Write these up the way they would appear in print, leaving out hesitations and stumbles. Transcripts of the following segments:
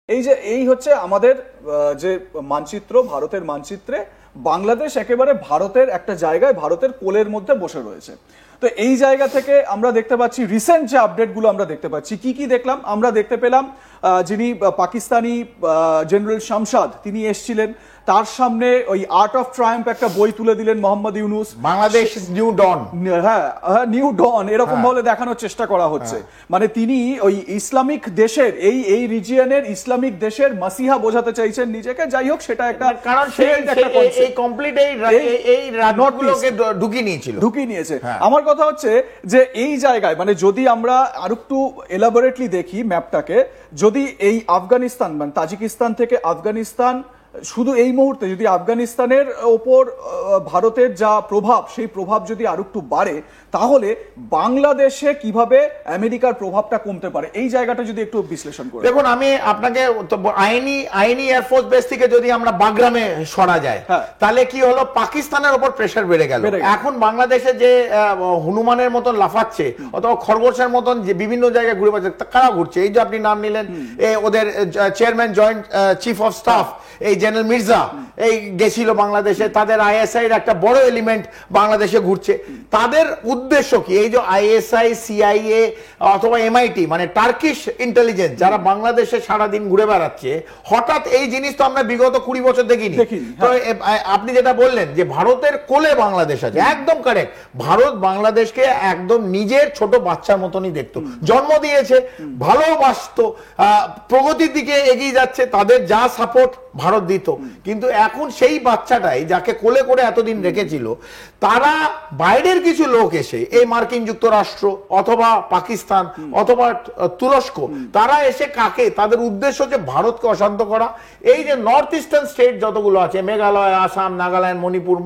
এই হচ্ছে আমাদের যে মানচিত্র, ভারতের মানচিত্রে বাংলাদেশ একেবারে ভারতের একটা জায়গায়, ভারতের কোলের মধ্যে বসে রয়েছে। তো এই জায়গা থেকে আমরা দেখতে পাচ্ছি রিসেন্ট যে আপডেটগুলো আমরা দেখতে পাচ্ছি, কি দেখলাম আমরা দেখতে পেলাম, যিনি পাকিস্তানি জেনারেল শামশাদ তিনি এসেছিলেন, তার সামনে ওই আর্ট অফ ট্রায়াম্প একটা বই তুলে দিলেন মোহাম্মদ ইউনুস, বাংলাদেশ নিউ ডন। হ্যাঁ, নিউ ডন এরকম ভাবে দেখানোর চেষ্টা করা হচ্ছে। মানে তিনি ওই ইসলামিক দেশের এই রিজিয়নের ইসলামিক দেশের মাসিহা বোঝাতে চাইছেন নিজেকে। যাই হোক, সেটা একটা কারণ এই কমপ্লিট এই রাজ্যগুলোকে ঢুকিয়ে নিয়েছে। আমার কথা হচ্ছে যে এই জায়গায় মানে যদি আমরা আর একটু এলাবোরেটলি দেখি ম্যাপটাকে, যদি এই আফগানিস্তান মানে তাজিকিস্তান থেকে আফগানিস্তান, শুধু এই মুহূর্তে যদি আফগানিস্তানের ওপর ভারতের যা প্রভাব, সেই প্রভাব যদি আর একটু বাড়ে, তাহলে বাংলাদেশে কিভাবে আমেরিকার প্রভাবটা কমতে পারে, এই জায়গাটা যদি একটু বিশ্লেষণ করি। দেখুন, আমি আপনাকে আইনি এয়ারফোর্স বেস থেকে যদি আমরা বাগরামে সরা যায়, তাহলে কি হলো, পাকিস্তানের উপর প্রেসার বেড়ে গেল। এখন বাংলাদেশে যে হনুমানের মতন লাফাচ্ছে অথবা খরগোশের মতন যে বিভিন্ন জায়গায় ঘুরে বেড়াচ্ছে, কারা ঘুরছে? এই যে আপনি নাম নিলেন, ওদের chairman joint chief of staff এই জেনারেল মির্জা এই গেছিল বাংলাদেশে, তাদের আইএসআই এর একটা বড় এলিমেন্ট বাংলাদেশে ঘুরছে। তাদের উদ্দেশ্য কি? এই যে আইএসআই, সিআইএ অথবা এমআইটি মানে টার্কিশ ইন্টেলিজেন্স যারা বাংলাদেশে সারাদিন ঘুরে বেড়াচ্ছে, হঠাৎ এই জিনিস তো আমরা বিগত 20 বছর দেখিনি। তো আপনি যেটা বললেন যে ভারতের কোলে বাংলাদেশ আছে, একদম কারেক্ট। ভারত বাংলাদেশকে একদম নিজের ছোট বাচ্চার মতনই দেখতো, জন্ম দিয়েছে, ভালোবাসতো, প্রগতির দিকে এগিয়ে যাচ্ছে, তাদের যা সাপোর্ট ভারত দিত। কিন্তু এখন সেই বাচ্চাটাই যাকে কোলে করে এতদিন রেখেছিল, তারা বাইরের কিছু লোক এসে, এই মার্কিন যুক্তরাষ্ট্র অথবা পাকিস্তান অথবা তুরস্ক, তারা এসে কাকে, তাদের উদ্দেশ্য যে ভারতকে অশান্ত করা। এই যে নর্থ ইস্টার্ন স্টেট যতগুলো আছে, মেঘালয়, আসাম, নাগাল্যান্ড, মণিপুর,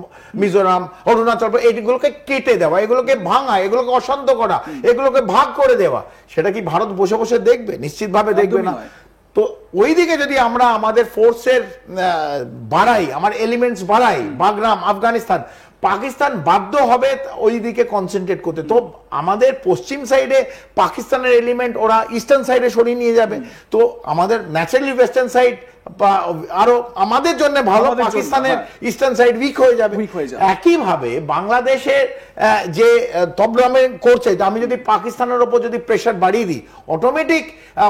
মিজোরাম, অরুণাচল, এইগুলোকে কেটে দেওয়া, এগুলোকে ভাঙা, এগুলোকে অশান্ত করা, এগুলোকে ভাগ করে দেওয়া, সেটা কি ভারত বসে বসে দেখবে? নিশ্চিতভাবে দেখবে না। তো ওইদিকে যদি আমরা আমাদের ফোর্সের বাড়াই, আমার এলিমেন্টস বাড়াই, বাগরাম, আফগানিস্তান, পাকিস্তান বাধ্য হবে ওই দিকে কনসেন্ট্রেট করতে। তো আমাদের পশ্চিম সাইডে পাকিস্তানের এলিমেন্ট ওরা ইস্টার্ন সাইডে সরিয়ে নিয়ে যাবে। তো আমাদের ন্যাচারালি ওয়েস্টার্ন সাইড আরো আমাদের জন্য ভালো, পাকিস্তানের ইস্টার্ন সাইড উইক হয়ে যাবে। একইভাবে বাংলাদেশের যে তবলামে করছে, আমি যদি পাকিস্তানের উপর যদি প্রেসার বাড়িয়ে দিই, অটোমেটিক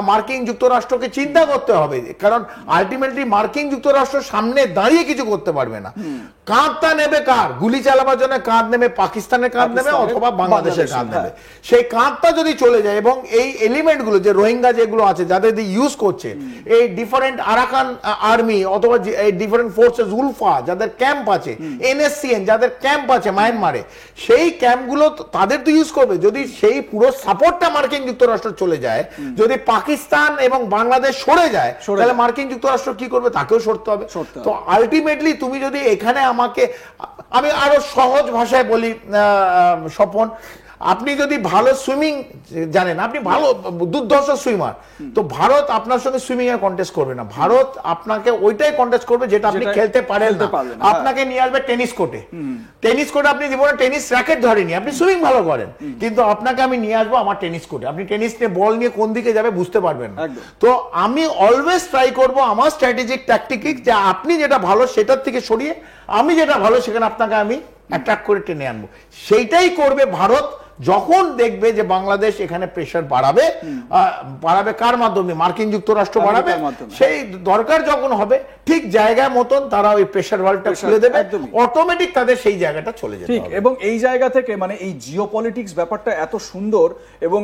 মার্কিন যুক্তরাষ্ট্রকে চিন্তা করতে হবে, কারণ আলটিমেটলি মার্কিন যুক্তরাষ্ট্র সামনে দাঁড়িয়ে কিছু করতে পারবে না। কাঁধটা নেবে কার? গুলি চালাবার জন্য কাঁধ নেবে পাকিস্তানের কাঁধ নেবে অথবা বাংলাদেশের কাঁধ নেবে। সেই কাঁধটা যদি চলে যায় এবং এই এলিমেন্টগুলো যে রোহিঙ্গা যেগুলো আছে যাদের দিয়ে ইউজ করছে, এই ডিফারেন্ট আরাকান আর্মি অথবা এই ডিফারেন্ট ফোর্সেস, উলফা যাদের ক্যাম্প আছে, এনএসসিএন যাদের ক্যাম্প আছে মায়ানমারে, সেই ক্যাম্পগুলো তাদের তো ইউজ করবে। যদি সেই পুরো সাপোর্টটা মার্কিন যুক্তরাষ্ট্র চলে যায়, যদি পাকিস্তান এবং বাংলাদেশ সরে যায়, তাহলে মার্কিন যুক্তরাষ্ট্র কি করবে? তাকেও সরতে হবে। তো আলটিমেটলি তুমি যদি এখানে আমি আরো সহজ ভাষায় বলি স্বপন, আপনি যদি ভালো সুইমিং জানেন, আপনি ভালো দুর্ধর্ষ সুইমার, তো ভারত আপনার সঙ্গে সুইমিং এ কন্টেস্ট করবে না। ভারত আপনাকে ওইটাই কন্টেস্ট করবে যেটা আপনি খেলতে পারেন না। আপনাকে নিয়ে আসবে টেনিস কোর্টে। টেনিস কোর্টে আপনি জীবনে টেনিস র্যাকেট ধরেনি, আপনি সুইমিং ভালো করেন, কিন্তু আপনাকে আমি নিয়ে আসবো আমার টেনিস কোর্টে। আপনি টেনিস নিয়ে বল নিয়ে কোন দিকে যাবে বুঝতে পারবেন না। তো আমি অলওয়েজ ট্রাই করব আমার স্ট্র্যাটেজিক ট্যাকটিক যে আপনি যেটা ভালো সেটার থেকে সরিয়ে আমি যেটা ভালো সেখানে আপনাকে আমি অ্যাট্রাক্ট করে টেনে আনবো। সেইটাই করবে ভারত যখন দেখবে যে বাংলাদেশ এখানে প্রেসার বাড়াবে। কার মাধ্যমে? মার্কিন যুক্তরাষ্ট্র বাড়াবে। সেই দরকার যখন হবে ঠিক জায়গা মতন তারা ওই প্রেসার ভালভটা খুলে দেবে, অটোমেটিক তাদের সেই জায়গাটা চলে যাবে। ঠিক, এবং এই জায়গা থেকে মানে এই জিওপলিটিক্স ব্যাপারটা এত সুন্দর এবং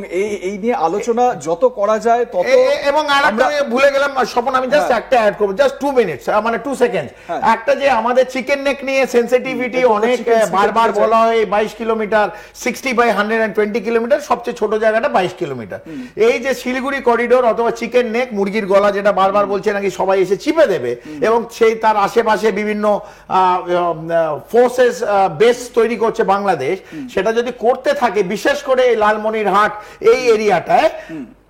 এই নিয়ে আলোচনা যত করা যায় তত। এবং আরেকটা ভুলে গেলাম স্বপন, আমি জাস্ট একটা অ্যাড করব, জাস্ট 2 মিনিটস, মানে 2 সেকেন্ড। একটা যে আমাদের চিকেন নেক নিয়ে সেনসিটিভিটি অনেক বারবার বলা হয়, 22 কিলোমিটার, 60/120 কিলোমিটার, সবচেয়ে ছোট জায়গাটা 22 কিলোমিটার। এই যে শিলিগুড়ি করিডোর অথবা চিকেন নেক, মুরগির গলা যেটা বারবার বলছে নাকি সবাই এসে চিপে দেবে, এবং সেই তার আশেপাশে বিভিন্ন ফোর্সেস বেস তৈরি করছে বাংলাদেশ, সেটা যদি করতে থাকে বিশেষ করে লালমনিরহাট এই এরিয়াটায়,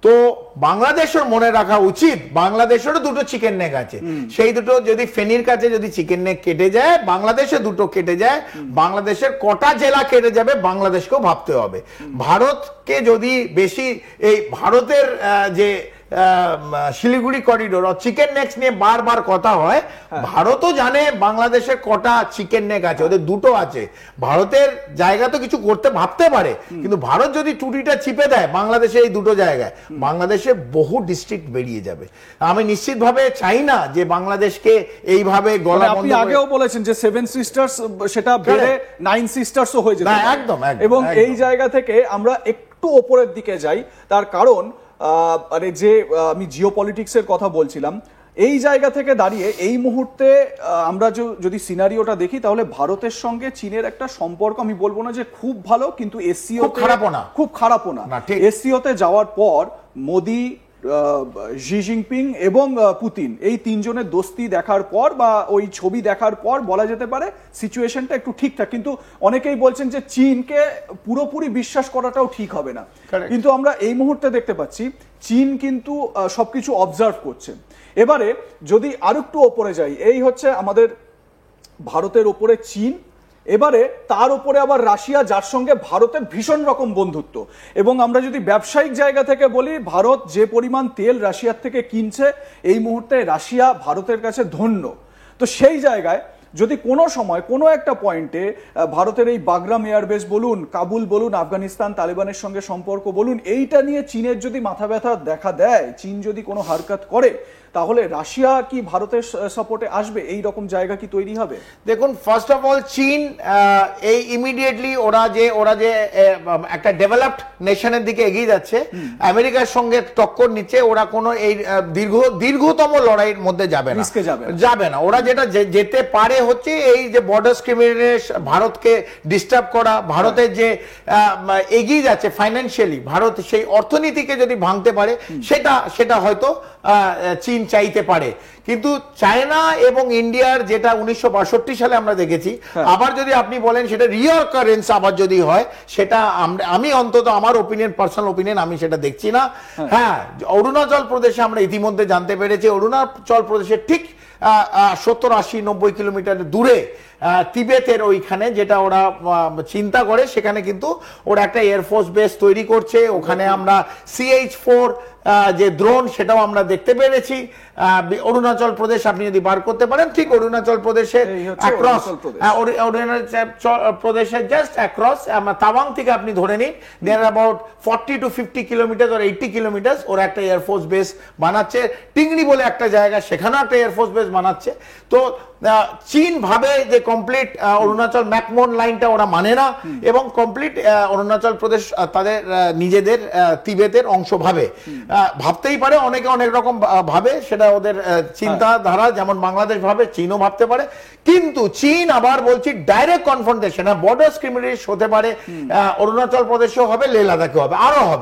তো বাংলাদেশের মনে রাখা উচিত বাংলাদেশেরও দুটো চিকেন নেক আছে। সেই দুটো যদি ফেনীর কাছে যদি চিকেন নেক কেটে যায়, বাংলাদেশে দুটো কেটে যায়, বাংলাদেশের কটা জেলা কেটে যাবে বাংলাদেশকেও ভাবতে হবে। ভারতকে যদি বেশি এই ভারতের যে শিলিগুড়ি করিডোর চিকেন নেক্স নিয়ে বারবার কথা হয়, ভারতও জানে বাংলাদেশের কটা চিকেন নেক আছে, ওদের দুটো আছে। ভারতের জায়গা তো কিছু করতে ভাবতে পারে, কিন্তু ভারত যদি টুটিটা চিপে দেয় বাংলাদেশে এই দুটো জায়গায়, বাংলাদেশের বহু ডিস্ট্রিক্ট বেরিয়ে যাবে। আমি নিশ্চিতভাবে চাই না যে বাংলাদেশকে এইভাবে গলা বন্ধ। আপনি আগেও বলেছেন যে 7 সিস্টার্স সেটা বেড়ে 9 সিস্টার্সও হয়ে যেতে পারে। একদম। এবং এই জায়গা থেকে আমরা একটু উপরের দিকে যাই, তার কারণ যে আমি জিওপলিটিক্সের কথা বলছিলাম, এই জায়গা থেকে দাঁড়িয়ে এই মুহূর্তে আমরা যদি সিনারিওটা দেখি, তাহলে ভারতের সঙ্গে চীনের একটা সম্পর্ক আমি বলবো না যে খুব ভালো, কিন্তু এসসিও খুব খারাপও না। এসসিওতে যাওয়ার পর মোদি, শি জিনপিং এবং পুতিন এই তিনজনের দোস্তি দেখার পর বা ওই ছবি দেখার পর বলা যেতে পারে সিচুয়েশনটা একটু ঠিকঠাক। কিন্তু অনেকেই বলছেন যে চীনকে পুরোপুরি বিশ্বাস করাটাও ঠিক হবে না। কিন্তু আমরা এই মুহূর্তে দেখতে পাচ্ছি চীন কিন্তু সবকিছু অবজার্ভ করছে। এবারে যদি আরেকটু ওপরে যাই, এই হচ্ছে আমাদের ভারতের ওপরে চীন, এবারে তার উপরে আবার রাশিয়া, যার সঙ্গে ভারতের ভীষণ রকম বন্ধুত্ব। এবং আমরা যদি ব্যবসায়িক জায়গা থেকে বলি, ভারত যে পরিমাণ তেল রাশিয়ার থেকে কিনছে, এই মুহূর্তে রাশিয়া ভারতের কাছে ধন্য। তো সেই জায়গায় যদি কোনো সময় কোনো একটা পয়েন্টে ভারতের এই বাগরাম এয়ারবেস বলুন, কাবুল বলুন, আফগানিস্তান তালেবানের সঙ্গে সম্পর্ক বলুন, এইটা নিয়ে চীনের যদি মাথা ব্যথা দেখা দেয়, চীন যদি কোনো হারকাত করে, তাহলে রাশিয়া কি ভারতের সাপোর্টে আসবে? এই রকম জায়গা কি তৈরি হবে? দেখুন, ফার্স্ট অফ অল চীন এই ইমিডিয়েটলি ওরা যে একটা ডেভেলপড নেশনের দিকে এগিয়ে যাচ্ছে, আমেরিকার সঙ্গে টক্কর নিচ্ছে, ওরা কোনো এই দীর্ঘতম লড়াইয়ের মধ্যে যাবে না। ওরা যেটা যেতে পারে হচ্ছে এই যে বর্ডার ডিসক্রিমিনেশন, ভারতকে ডিস্টার্ব করা, ভারতের যে এগিয়ে যাচ্ছে ফাইন্যান্সিয়ালি, ভারত সেই অর্থনীতিকে যদি ভাঙতে পারে, সেটা হয়তো চীন চাইতে পারে। কিন্তু চায়না এবং ইন্ডিয়ার যেটা 1962 সালে আমরা দেখেছি, আবার যদি আপনি বলেন সেটা রিঅকারেন্স আবার যদি হয়, সেটা আমি অন্তত আমার ওপিনিয়ন, পার্সোনাল ওপিনিয়ন, আমি সেটা দেখছি না। হ্যাঁ, অরুণাচল প্রদেশে আমরা ইতিমধ্যে জানতে পেরেছি, অরুণাচল প্রদেশের ঠিক 70, 80, 90 কিলোমিটার দূরে তিবেতের ওইখানে যেটা ওরা চিন্তা করে, সেখানে কিন্তু ওরা একটা এয়ারফোর্স বেস তৈরি করছে। ওখানে আমরা CH-4 যে ড্রোন, সেটাও আমরা দেখতে পেরেছি। অরুণাচল প্রদেশ আপনি যদি বার করতে পারেন, ঠিক অরুণাচল প্রদেশের অ্যাক্রস, অরুণাচল প্রদেশের জাস্ট অ্যাক্রস, তাওয়াং থেকে আপনি ধরে নিন near about 40 to 50 kilometre or 80 kilometre ওরা একটা এয়ারফোর্স বেস বানাচ্ছে। টিংরি বলে একটা জায়গা, সেখানেও একটা এয়ারফোর্স বেস বানাচ্ছে। তো চীন ভাবে যে কমপ্লিট অরুণাচল ম্যাকমোহন লাইনটা ওরা মানে না, এবং কমপ্লিট অরুণাচল প্রদেশ তাদের নিজেদের তিবেতের অংশ ভাবতেই পারে। অনেকে অনেক রকম ভাবে, সেটা ওদের চিন্তাধারা, যেমন বাংলাদেশ ভাবে, চীনও ভাবতে পারে। কিন্তু চীন, আবার বলছি, ডাইরেক্ট কনফ্রন্টেশন, বর্ডার ডিসক্রিমিনেশন হতে পারে, অরুণাচল প্রদেশেও হবে, লে লাদাখেও হবে, আরো হবে।